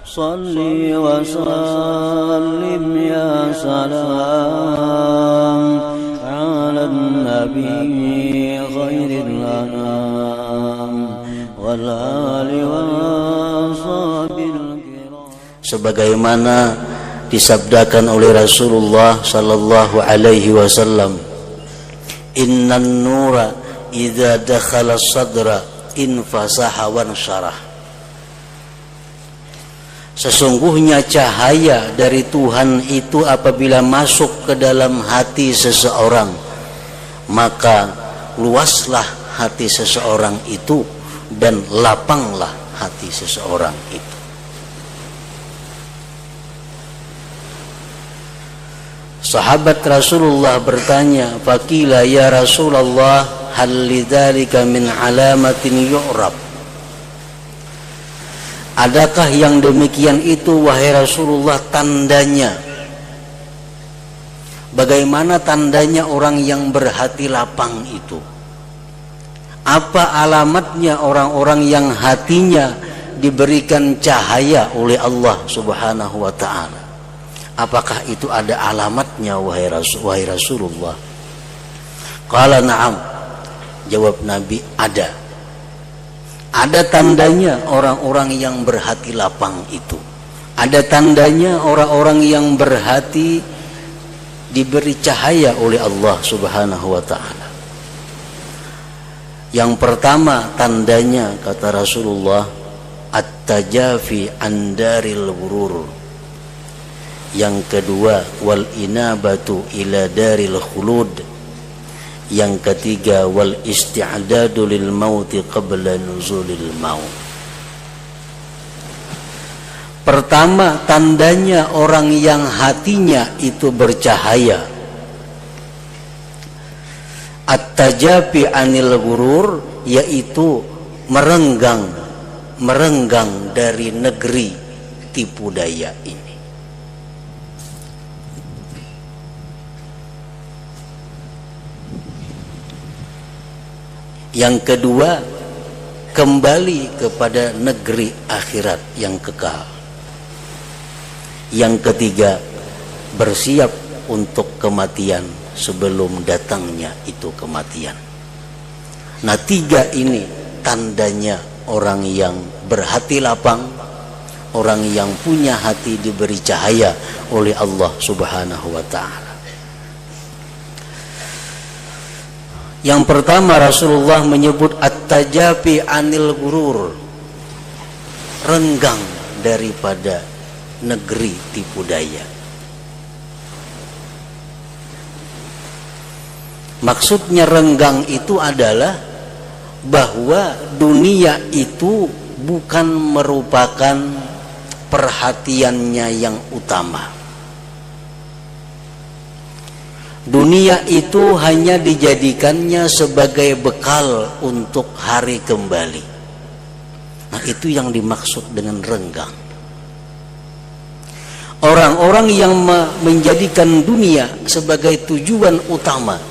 Salli wa sallim ya salam ala nabi khairil anam wal ali wa sahbil kiram. Sebagaimana disabdakan oleh Rasulullah sallallahu alaihi wasallam, innan nura idza dakhala sadra infasaha wan syarah. Sesungguhnya cahaya dari Tuhan itu apabila masuk ke dalam hati seseorang, maka luaslah hati seseorang itu dan lapanglah hati seseorang itu. Sahabat Rasulullah bertanya, "Faqila ya Rasulullah, hal lidzalika min alamatin yu'rab?" Adakah yang demikian itu wahai Rasulullah tandanya? Bagaimana tandanya orang yang berhati lapang itu? Apa alamatnya orang-orang yang hatinya diberikan cahaya oleh Allah Subhanahu wa ta'ala? Apakah itu ada alamatnya wahai Rasulullah? Qala na'am. Jawab Nabi, ada. Ada tandanya orang-orang yang berhati lapang itu. Ada tandanya orang-orang yang berhati diberi cahaya oleh Allah Subhanahu wa ta'ala. Yang pertama tandanya, kata Rasulullah, at-tajafi an daril ghurur. Yang kedua, wal inabatu ila daril khulud. Yang ketiga, wal isti'dadu lil mauti qabla nuzulil maut. Pertama, tandanya orang yang hatinya itu bercahaya, at-tajafi anil ghurur, yaitu merenggang dari negeri tipu daya ini. Yang kedua, kembali kepada negeri akhirat yang kekal. Yang ketiga, bersiap untuk kematian sebelum datangnya itu kematian. Nah, tiga ini tandanya orang yang berhati lapang, orang yang punya hati diberi cahaya oleh Allah Subhanahu wa ta'ala. Yang pertama, Rasulullah menyebut at-tajafi anil ghurur, renggang daripada negeri tipu daya. Maksudnya renggang itu adalah bahwa dunia itu bukan merupakan perhatiannya yang utama. Dunia itu hanya dijadikannya sebagai bekal untuk hari kembali. Nah, itu yang dimaksud dengan renggang. Orang-orang yang menjadikan dunia sebagai tujuan utama,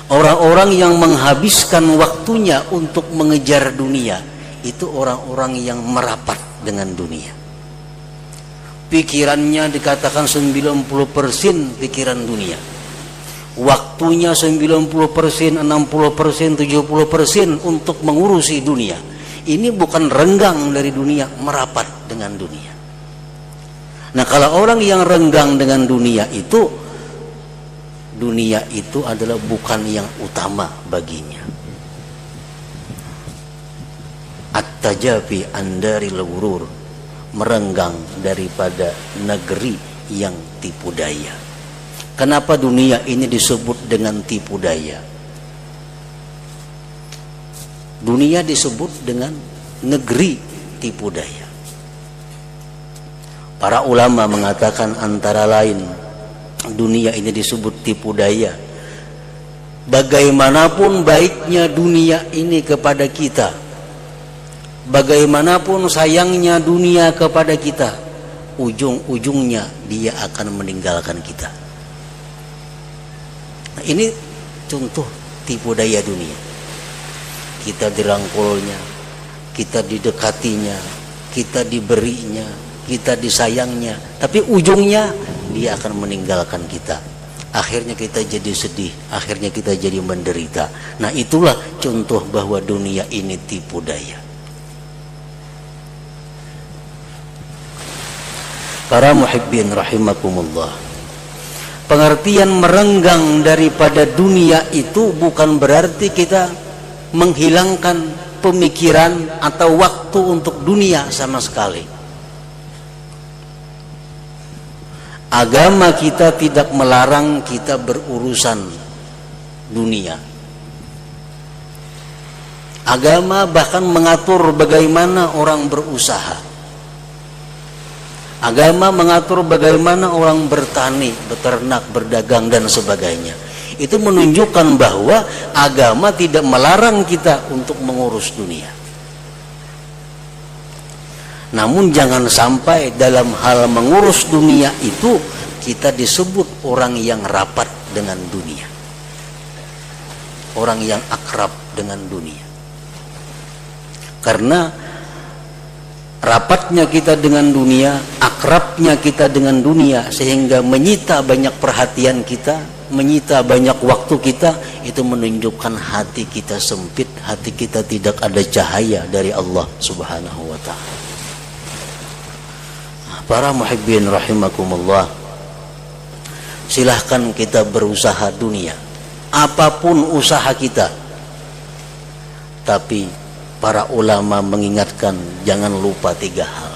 orang-orang yang menghabiskan waktunya untuk mengejar dunia, itu orang-orang yang merapat dengan dunia. Pikirannya dikatakan 90% pikiran dunia. Waktunya 90%, 60%, 70% untuk mengurusi dunia. Ini bukan renggang dari dunia, merapat dengan dunia. Nah, kalau orang yang renggang dengan dunia itu adalah bukan yang utama baginya. At-tajafi an daril ghurur, merenggang daripada negeri yang tipu daya. Kenapa dunia ini disebut dengan tipu daya? Dunia disebut dengan negeri tipu daya. Para ulama mengatakan antara lain, dunia ini disebut tipu daya. Bagaimanapun baiknya dunia ini kepada kita, bagaimanapun sayangnya dunia kepada kita, ujung-ujungnya dia akan meninggalkan kita. Nah, ini contoh tipu daya dunia. Kita dirangkulnya, kita didekatinya, kita diberinya, kita disayangnya, tapi ujungnya dia akan meninggalkan kita. Akhirnya kita jadi sedih, akhirnya kita jadi menderita. Nah, itulah contoh bahwa dunia ini tipu daya. Para muhibbin rahimakumullah, pengertian merenggang daripada dunia itu bukan berarti kita menghilangkan pemikiran atau waktu untuk dunia sama sekali. Agama kita tidak melarang kita berurusan dunia. Agama bahkan mengatur bagaimana orang berusaha. Agama mengatur bagaimana orang bertani, beternak, berdagang dan sebagainya. Itu menunjukkan bahwa agama tidak melarang kita untuk mengurus dunia. Namun jangan sampai dalam hal mengurus dunia itu kita disebut orang yang rapat dengan dunia, orang yang akrab dengan dunia. Karena rapatnya kita dengan dunia, akrabnya kita dengan dunia, sehingga menyita banyak perhatian kita, menyita banyak waktu kita, itu menunjukkan hati kita sempit, hati kita tidak ada cahaya dari Allah Subhanahu wa ta'ala. Para muhibbin rahimakumullah, silahkan kita berusaha dunia, apapun usaha kita, tapi para ulama mengingatkan jangan lupa 3 hal.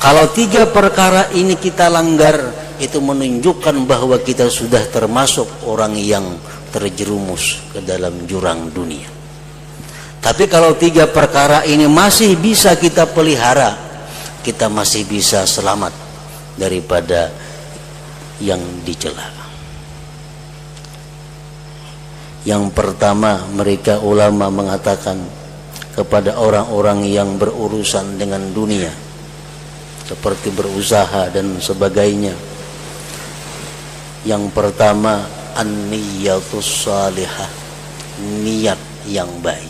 Kalau 3 perkara ini kita langgar, itu menunjukkan bahwa kita sudah termasuk orang yang terjerumus ke dalam jurang dunia. Tapi kalau 3 perkara ini masih bisa kita pelihara, kita masih bisa selamat daripada yang dicela. Yang pertama, mereka ulama mengatakan kepada orang-orang yang berurusan dengan dunia, seperti berusaha dan sebagainya. Yang pertama, an-niyatus salihah, niat yang baik.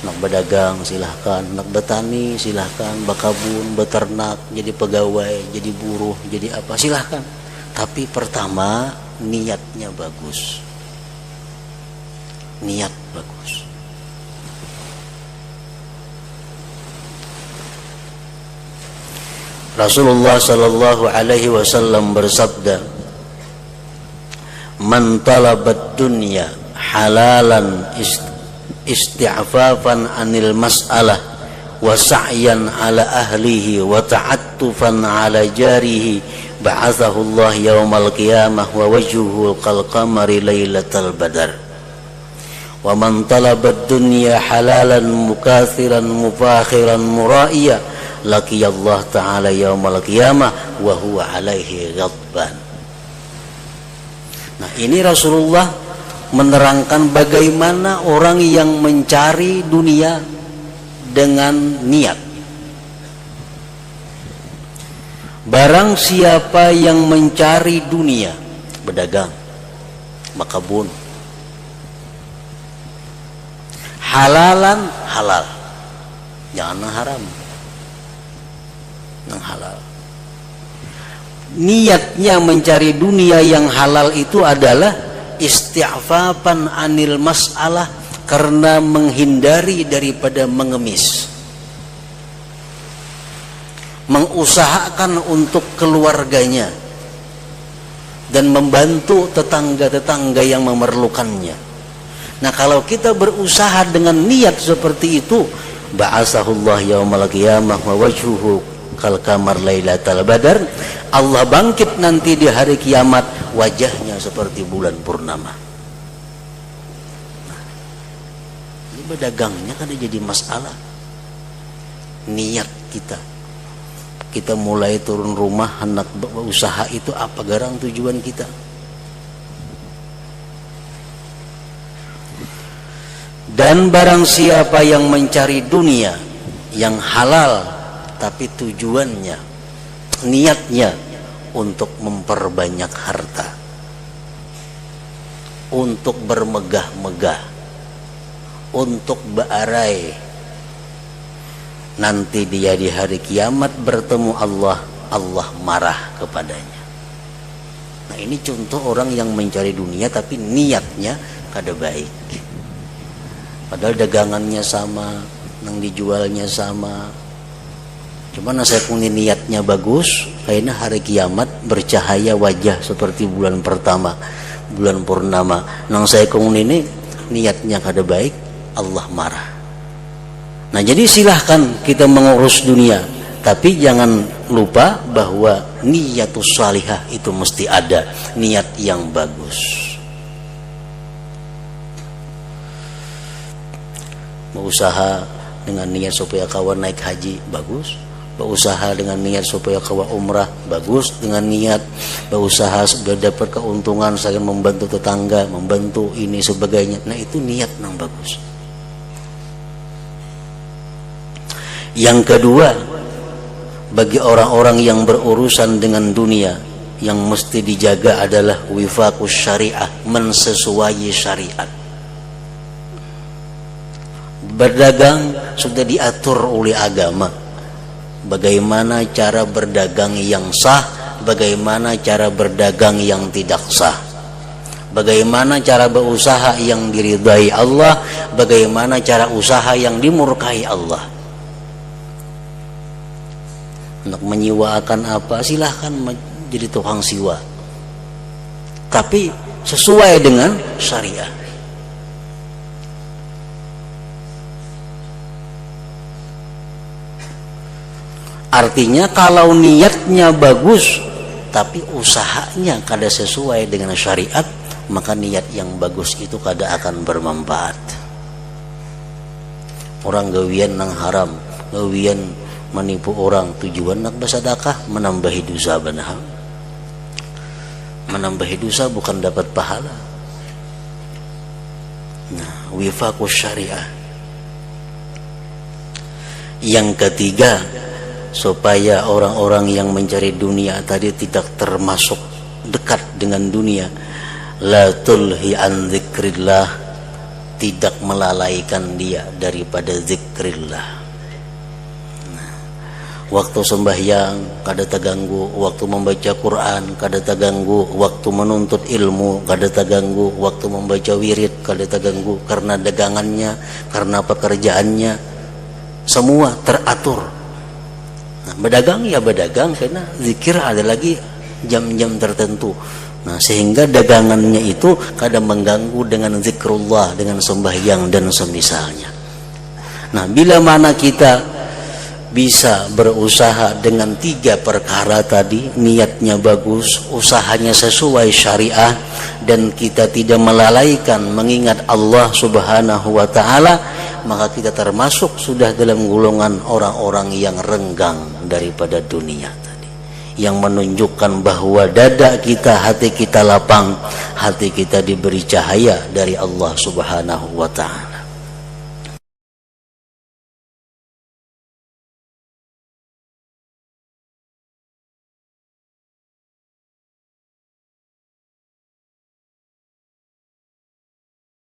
Nak berdagang silahkan, nak bertani silahkan, berkebun, beternak, jadi pegawai, jadi buruh, jadi apa silahkan. Tapi pertama niatnya bagus, niat bagus. Rasulullah sallallahu alaihi wasallam bersabda, "Man talabat dunya halalan isti'fafan anil mas'alah wa sa'yan ala ahlihi wa ta'attufan ala jarihi ba'athahu Allah yawmal qiyamah wa wajhuhu kal-qamari lailatal badar wa man talaba ad-dunya halalan mukathiran mufakhiran mura'iya laqiya Allah ta'ala yawmal qiyamah wa huwa alaihi ghadban." Nah, ini Rasulullah menerangkan bagaimana orang yang mencari dunia dengan niat. Barang siapa yang mencari dunia, berdagang, berkebun, halalan halal, jangan yang haram, yang halal. Niatnya mencari dunia yang halal itu adalah isti'fafan anil mas'alah, karena menghindari daripada mengemis, mengusahakan untuk keluarganya dan membantu tetangga-tetangga yang memerlukannya. Nah, kalau kita berusaha dengan niat seperti itu, ba'asahullah yaumal qiyamah wa wajhuhu kal kamar lailatal badar, Allah bangkit nanti di hari kiamat, wajahnya seperti bulan purnama. Nah, ini berdagangnya kan jadi masalah. Niat kita mulai turun rumah, hendak berusaha, itu apa garang tujuan kita? Dan barang siapa yang mencari dunia yang halal, tapi tujuannya, niatnya untuk memperbanyak harta, untuk bermegah-megah, untuk bearai. Nanti dia di hari kiamat bertemu Allah, Allah marah kepadanya. Nah ini contoh orang yang mencari dunia tapi niatnya kada baik. Padahal dagangannya sama, yang dijualnya sama. Cuma saya punya niatnya bagus, kayaknya hari kiamat bercahaya wajah seperti bulan pertama, bulan purnama. Nang saya kong ini niatnya kada baik, Allah marah. Nah jadi silahkan kita mengurus dunia, tapi jangan lupa bahwa niatus salihah itu mesti ada, niat yang bagus. Berusaha dengan niat supaya kawan naik haji, bagus. Berusaha dengan niat supaya kawan umrah, bagus. Dengan niat berusaha supaya dapat keuntungan, saya membantu tetangga, membantu ini sebagainya. Nah itu niat yang bagus. Yang kedua, bagi orang-orang yang berurusan dengan dunia, yang mesti dijaga adalah wifaqus syariah, mensesuai syariat. Berdagang sudah diatur oleh agama. Bagaimana cara berdagang yang sah, bagaimana cara berdagang yang tidak sah, bagaimana cara berusaha yang diridai Allah, bagaimana cara usaha yang dimurkai Allah. Untuk menyiwakan apa, silahkan menjadi tukang siwa, tapi sesuai dengan syariah. Artinya kalau niatnya bagus tapi usahanya kada sesuai dengan syariat, maka niat yang bagus itu kada akan bermanfaat. Orang gawian nang haram, gawian menipu orang, tujuan nak bersedekah, menambahi dosa benar. Menambahi dosa bukan dapat pahala. Nah, wifaqus syariah. Yang ketiga, supaya orang-orang yang mencari dunia tadi tidak termasuk dekat dengan dunia, la tulhi an dzikrillah, tidak melalaikan dia daripada zikrillah. Waktu sembahyang kada terganggu, waktu membaca Quran kada terganggu, waktu menuntut ilmu kada terganggu, waktu membaca wirid kada terganggu, karena dagangannya, karena pekerjaannya semua teratur. Nah, berdagang ya berdagang, karena zikir ada lagi jam-jam tertentu. Nah, sehingga dagangannya itu kada mengganggu dengan zikrullah, dengan sembahyang dan semisalnya. Nah, bila mana kita bisa berusaha dengan tiga perkara tadi, niatnya bagus, usahanya sesuai syariah, dan kita tidak melalaikan mengingat Allah Subhanahu wa ta'ala, maka kita termasuk sudah dalam golongan orang-orang yang renggang daripada dunia tadi, yang menunjukkan bahwa dada kita, hati kita lapang, hati kita diberi cahaya dari Allah Subhanahu wa ta'ala.